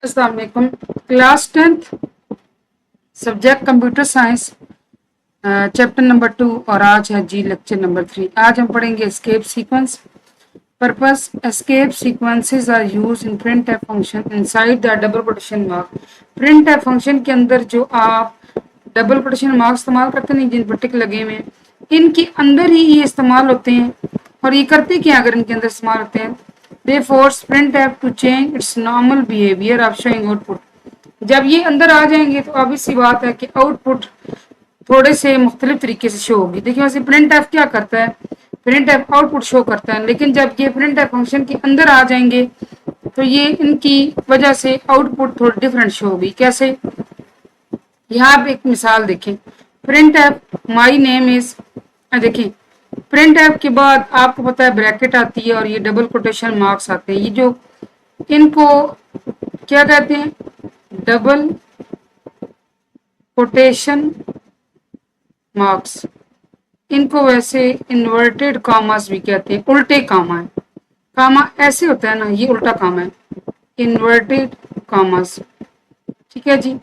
अस्सलाम वालेकुम। Class 10th subject computer science chapter number 2 और आज है जी लेक्चर नंबर 3। आज हम पढ़ेंगे escape sequence. Purpose escape sequences are use in print f function inside the double quotation mark. Print f function के अंदर जो आप डबल कोटेशन मार्क इस्तेमाल करते हैं, जिन पर टिक लगे हुए हैं, इनके अंदर ही ये इस्तेमाल होते हैं। और ये करते क्या अगर इनके अंदर इस्तेमाल होते हैं? दे force printf to change its normal behavior of showing output। जब ये अंदर आ जाएंगे तो obvious सी बात है कि आउटपुट थोड़े से मुख्तलिफ तरीके से शो होगी। देखिए वैसे printf क्या करता है, printf आउटपुट शो करता है, लेकिन जब ये printf फंक्शन के अंदर आ जाएंगे तो ये इनकी वजह से आउटपुट थोड़ी डिफरेंट शो होगी। कैसे? यहाँ आप एक मिसाल देखें, printf my name is, देखें प्रिंट एफ के बाद आपको पता है ब्रैकेट आती है और ये डबल कोटेशन मार्क्स आते हैं। ये जो इनको क्या कहते हैं? Double quotation marks. इनको वैसे इन्वर्टेड कॉमास भी कहते हैं, उल्टे कामा है। कामा ऐसे होता है ना, ये उल्टा कामा है, इन्वर्टेड कॉमास। ठीक है जी।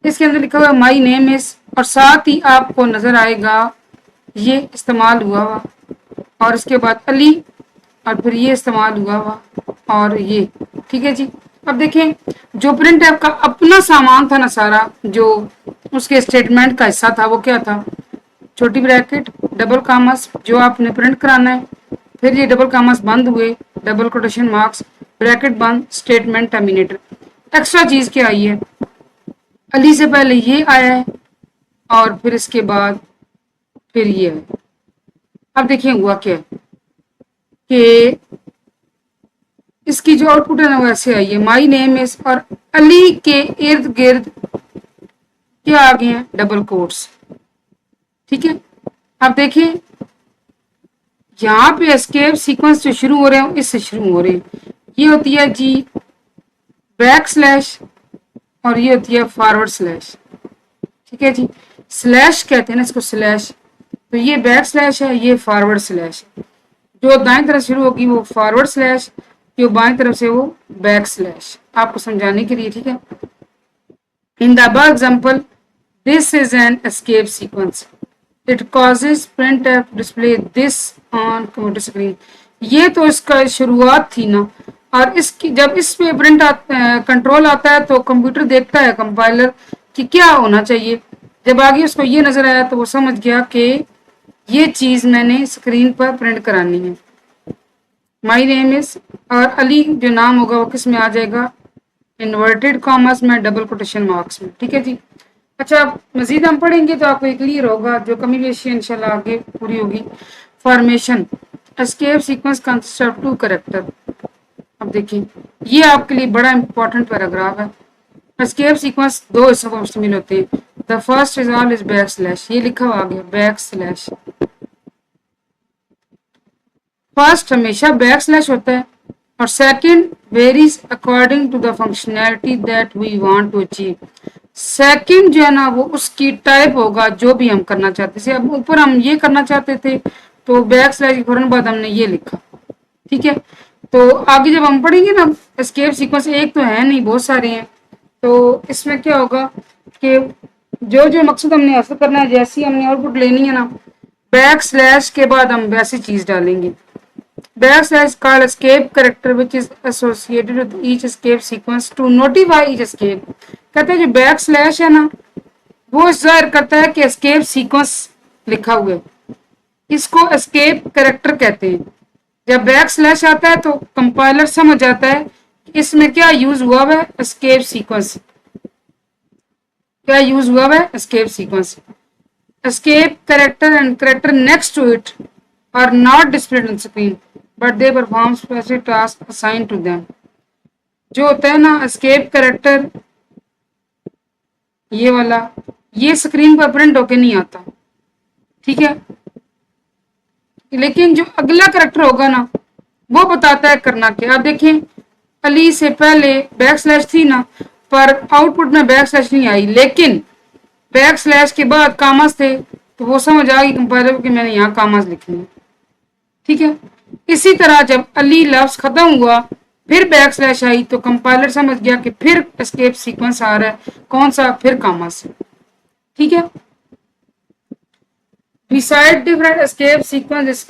इसके अंदर लिखा हुआ माई नेम इज और साथ ही आपको नजर आएगा ये इस्तेमाल हुआ हुआ और इसके बाद अली और फिर ये इस्तेमाल हुआ हुआ और ये। ठीक है जी। अब देखें जो प्रिंट ऐप का अपना सामान था ना सारा, जो उसके स्टेटमेंट का हिस्सा था, वो क्या था? छोटी ब्रैकेट, डबल कामस जो आपने प्रिंट कराना है, फिर ये डबल कामस बंद हुए, डबल कोटेशन मार्क्स, ब्रैकेट बंद, स्टेटमेंट टर्मिनेटर। एक्स्ट्रा चीज क्या आई है? अली से पहले ये आया है और फिर इसके बाद फिर ये है। अब देखिए हुआ क्या है कि इसकी जो आउटपुट है ना वो ऐसे आई है, माई नेम इज और अली के इर्द गिर्द क्या आ गए हैं? Double quotes. ठीक है। अब देखिए यहाँ पे एस्केप सीक्वेंस जो शुरू हो रहे हैं इससे शुरू हो रहे हैं। ये होती है जी बैक स्लैश और ये होती है फॉरवर्ड स्लैश। ठीक है जी। स्लैश कहते हैं ना इसको, स्लैश। तो ये बैक स्लैश है, ये फॉरवर्ड स्लैश है। जो दाएं तरफ शुरू होगी वो फॉरवर्ड स्लैश, जो बाएं तरफ से वो बैक स्लैश, आपको समझाने के लिए। ठीक है। In the above example this is an escape sequence, it causes printf to display this on computer screen. ये तो इसका शुरुआत थी ना, और इसकी जब इस पे प्रिंट कंट्रोल आता है तो कंप्यूटर देखता है, कंपाइलर, कि क्या होना चाहिए। जब आगे उसको ये नजर आया तो वो समझ गया कि ये चीज मैंने स्क्रीन पर प्रिंट करानी है। माई नेम इज और अली जो नाम होगा वो किस में आ जाएगा? इन्वर्टेड कॉमर्स में, डबल कोटेशन मार्क्स में। ठीक है जी। अच्छा मजीद हम पढ़ेंगे तो आपको क्लियर होगा, जो कमी बेशी इंशाल्लाह आगे पूरी होगी। Formation escape sequence consist of 2 character. अब देखिए ये आपके लिए बड़ा इंपॉर्टेंट पैराग्राफ है। एस्केप सीक्वेंस 2 हिस्सों को मुश्तमिल होते हैं। The first is all is back slash, ये लिखा हुआ आ गया बैक स्लैश। फर्स्ट हमेशा बैक स्लैश होता है और second varies according to the functionality that we want to achieve. Second जो है ना वो उसकी टाइप होगा जो भी हम करना चाहते थे। अब ऊपर हम ये करना चाहते थे तो बैक स्लैश के फौरन बाद हमने ये लिखा। ठीक है। तो आगे जब हम पढ़ेंगे ना एस्केप सीक्वेंस, एक तो है नहीं, बहुत सारे हैं। तो इसमें क्या होगा कि जो जो मकसद हमने हासिल करना है, जैसी हमने आउटपुट लेनी है ना, बैक स्लैश के बाद हम वैसी चीज डालेंगे। Back slash called escape character which is associated with each escape sequence to notify each escape. कहते हैं जो बैक स्लैश है ना वो जाहिर करता है कि एस्केप सीक्वेंस लिखा हुआ है, इसको एस्केप कैरेक्टर कहते हैं। जब बैक स्लैश आता है तो कंपाइलर समझ जाता है कि इसमें क्या यूज हुआ है? Escape sequence. क्या यूज हुआ है? Escape sequence. Escape character and character next to it are not displayed on screen but they perform specific task assign to them. जो होता है ना एस्केप कैरेक्टर, ये वाला, ये स्क्रीन पर प्रिंट होके नहीं आता। ठीक है। लेकिन जो अगला कैरेक्टर होगा ना वो बताता है करना क्या। आप देखें अली से पहले बैक स्लैश थी ना, पर आउटपुट में बैक स्लैश नहीं आई, लेकिन बैक स्लैश के बाद कामस थे तो वो समझ आ गई कंपाइलर कि मैंने यहाँ कामस लिखनी है। ठीक है। इसी तरह जब अली लफ्ज खत्म हुआ پھر بیک سلیش آئی تو کمپائلر سمجھ گیا کہ پھر اسکیپ سیکوینس آ رہا ہے، کون سا؟ پھر کاما سے. ٹھیک ہے. beside different escape sequence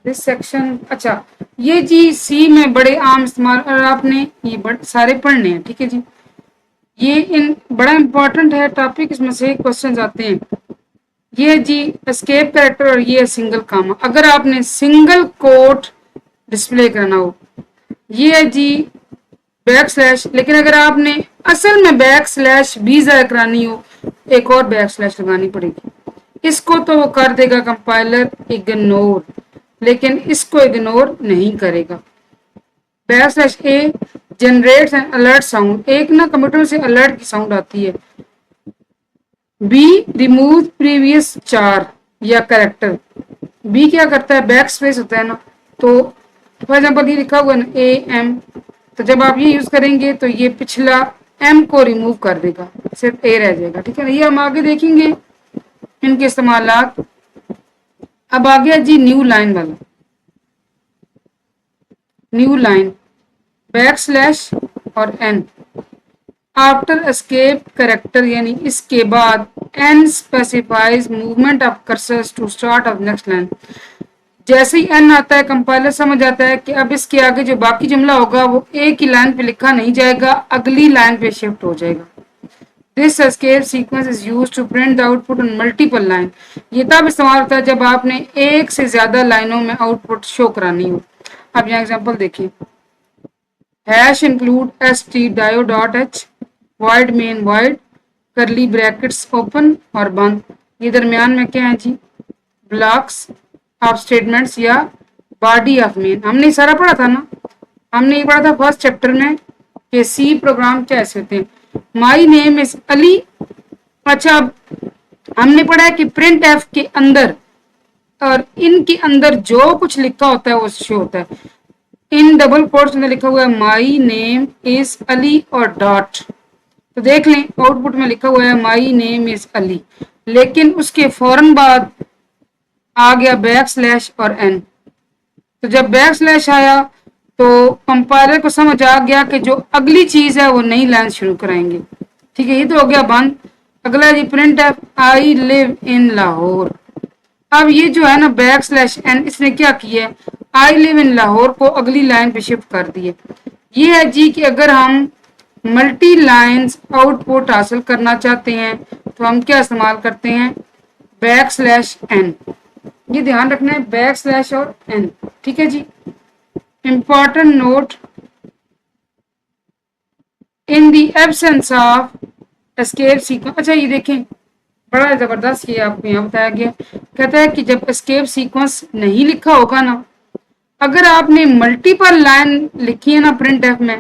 this section. اچھا یہ جی سی میں بڑے عام استعمال، اور آپ نے یہ سارے پڑھنے ہیں. ٹھیک ہے جی. یہ بڑا امپورٹنٹ ہے ٹاپک، اس میں سے کوشچنز آتے ہیں. یہ جی اسکیپ کریکٹر اور یہ سنگل کاما. اگر آپ نے سنگل کوٹ ڈسپلے کرنا ہو، یہ ہے جی بیک سلیش. لیکن اگر آپ نے اصل میں بیک سلیش بھی ظاہر کرانی ہو، ایک اور بیک سلیش لگانی پڑے گی. اس کو تو وہ کر دے گا کمپائلر اگنور، لیکن اس کو اگنور نہیں کرے گا. Backslash A generates an alert sound. ایک نا کمپیوٹر سے الرٹ کی ساؤنڈ آتی ہے. بی ریموو پریویس 4 یا کریکٹر. بی کیا کرتا ہے؟ بیک سپیس ہوتا ہے نا، تو فار ایگزامپل یہ لکھا ہوا ہے نا اے ایم، تو جب آپ یہ یوز کریں گے تو یہ پچھلا ایم کو ریموو کر دے گا، صرف اے رہ جائے گا. ٹھیک ہے نا. یہ ہم آگے دیکھیں گے ان کے استعمالات. اب آ گیا جی نیو لائن والا. نیو لائن بیک سلیش اور این آفٹر اسکیپ کریکٹر، یعنی اس کے بعد N specifies movement of cursors to start of next line. جیسے ہی این آتا ہے کمپائلر سمجھ آتا ہے کہ اب اس کے آگے جو باقی جملہ ہوگا وہ ایک ہی لائن پہ لکھا نہیں جائے گا، اگلی لائن پہ شفٹ ہو جائے گا. This escape sequence is used to print the output on multiple line. یہ تب استعمال ہوتا ہے جب آپ نے ایک سے زیادہ لائنوں میں آؤٹ پٹ شو کرانی ہو. اب یہاں ایگزامپل دیکھیں. Hash include stdio dot h void main void curly brackets open اور بند. یہ درمیان میں کیا ہے جی؟ بلاکس آف اسٹیٹمنٹس یا باڈی آف مین. ہم نے سارا پڑھا تھا نا، ہم نے یہ پڑھا تھا فرسٹ چیپٹر میں کہ سی پروگرام کیسے ہوتے ہیں. مائی نیم از علی. اچھا اب ہم نے پڑھا ہے کہ پرنٹ ایف کے اندر اور ان کے اندر جو کچھ لکھا ہوتا ہے وہ شو ہوتا ہے. ان ڈبل کوٹس میں لکھا ہوا ہے مائی نیم از علی اور ڈاٹ، تو دیکھ لیں آؤٹ پٹ میں لکھا ہوا ہے مائی نیم از علی، لیکن اس کے فوراً بعد آ گیا بیک سلیش اور این. تو جب بیک سلیش آیا تو کمپائلر کو سمجھ آ گیا کہ جو اگلی چیز ہے وہ نئی لائن شروع کرائیں گے. ٹھیک ہے. یہ تو ہو گیا بند. اگلا جی پرنٹ ایف آئی لیو ان لاہور. اب یہ جو ہے نا بیک سلیش این، اس نے کیا کیا ہے؟ آئی لیو ان لاہور کو اگلی لائن پہ شفٹ کر دیے. یہ ہے جی کہ اگر ہم ملٹی لائنز آؤٹ پٹ حاصل کرنا چاہتے ہیں تو ہم کیا استعمال کرتے ہیں؟ Back slash n. یہ دھیان رکھنا ہے، بیک سلیش اور این. ٹھیک ہے جی. Important note in the absence of escape sequence. اچھا یہ دیکھیں بڑا زبردست یہ آپ کو یہاں بتایا گیا. کہتا ہے کہ جب اسکیپ سیکوینس نہیں لکھا ہوگا نا، اگر آپ نے ملٹیپل لائن لکھی ہے نا پرنٹ ایف میں،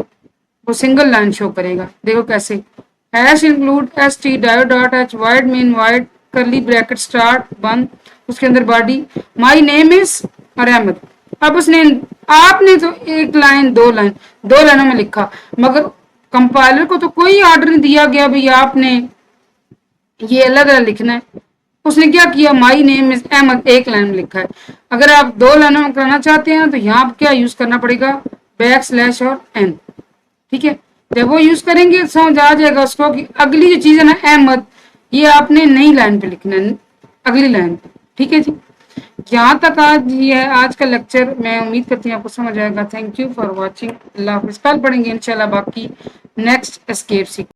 وہ سنگل لائن شو کرے گا. دیکھو کیسے. Hash include stdio dot h void main void curly bracket start بند، اس کے اندر باڈی مائی نیم از اور احمد. اب اس نے آپ نے تو ایک لائن دو لائنوں میں لکھا، مگر کمپائلر کو تو کوئی آرڈر نہیں دیا گیا بھئی آپ نے یہ الگ الگ لکھنا ہے. اس نے کیا کیا؟ مائی نیم از احمد ایک لائن میں لکھا ہے. اگر آپ دو لائنوں میں کرنا چاہتے ہیں تو یہاں کیا یوز کرنا پڑے گا؟ بیک سلیش اور این. ٹھیک ہے. جب وہ یوز کریں گے سمجھ آ جائے گا اس کو کہ اگلی جو چیز ہے نا احمد، یہ آپ نے نئی لائن پہ لکھنا ہے، اگلی لائن پہ. ٹھیک ہے جی. یہاں تک آج یہ ہے آج کا لیکچر. میں امید کرتی ہوں آپ کو سمجھ آئے گا. Thank you for watching. اللہ حافظ. کل پڑھیں گے انشاءاللہ باقی نیکسٹ اسکیپ سیکوینس.